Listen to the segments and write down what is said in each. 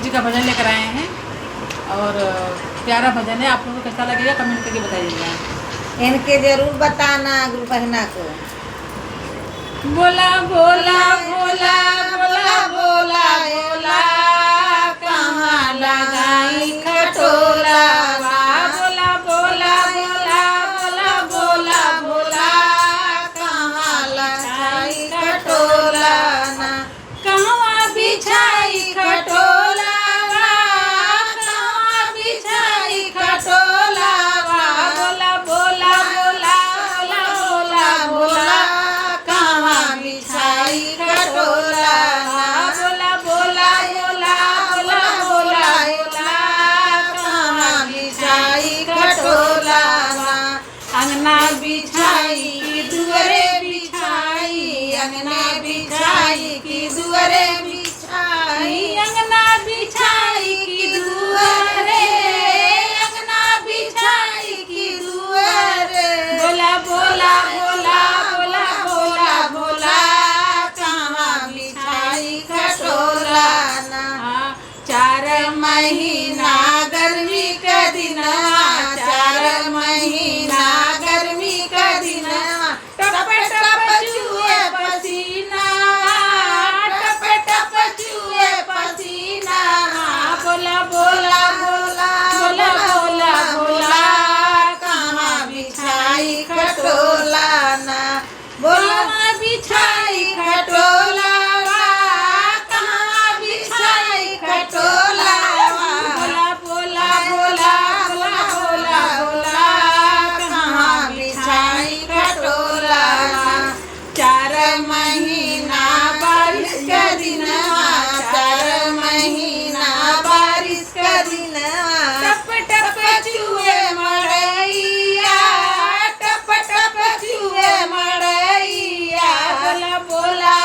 जी का भजन लेकर आए हैं और प्यारा भजन है। आप लोगों को कैसा लगेगा कमेंट करके बताइएगा। इनके जरूर बताना गुरु बहना को। बोला बोला बोला बोला बोला बोला कहाँ लगाई खटोला, बोला बोला बोला बोला बोला बोला कहाँ लगाई खटोला ना, कहाँ बिछाई खटोला, कहाँ बिछाई खटोला बोला बोला बोला बोला बोला बोला कहाँ बिछाई खटोला ना, बोला बोला बोला बोला बोला बोला कहाँ बिछाई खटोला ना, अंगना बिछाई की दुअरे बिछाई, अंगना बिछाई की दुअरे बिछाई, अंगना बिछाई की दुअरे, अंगना बिछाई की दुअरे, बोला बोला बोला बोला बोला बोला कहाँ बिछाई खटोला ना, चार महीना गर्मी का दिनवा, 4 महीना गर्मी का दिनवा, टप टप चुए पसीना, टप टप चुए पसीना, बोला बोला बोला बोला बोला बोला कहाँ बिछाई खटोला ना, बोला कहाँ बिछाई खटोला कहाँ बिछाई खटोला, बोला बोला बोला बोला बोला बोला कहाँ बिछाई खटोला, 4 महीना बारिश का दिनवा, 4 महीना बारिश का दिनवा, टप टप चुए मड़ैया, टप टप चुए मड़ैया, बोला बोला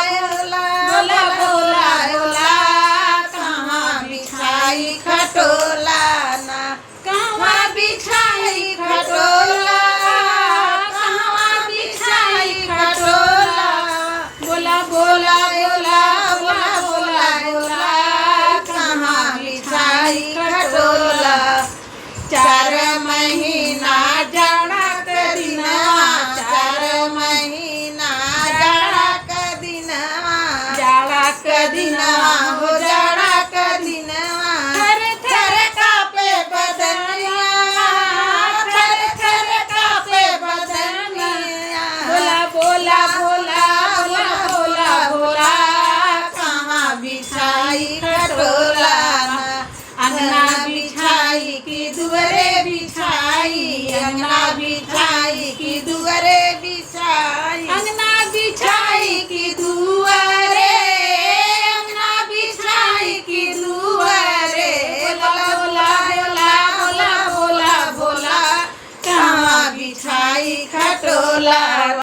बोला बोला बोला कहाँ बिछाई खटोला ना, कहाँ बिछाई खटोला, कहाँ बिछाई खटोला, बोला बोला बोला बोला बोला बोला कहाँ बिछाई खटोला, 4 महीना जाड़ा का दिनवा, 4 महीना जाड़ा का दिनवा, जाड़ा का दिनवा हो जाड़ा का दिनवा, थर थर कापे बदनिया, थर थर कापे बदनिया, बोला बोला बोला बोला बोला बोला कहाँ बिछाई खटोला ना, अंगना बिछाई की दुअरे बिछाई, अंगना बिछाई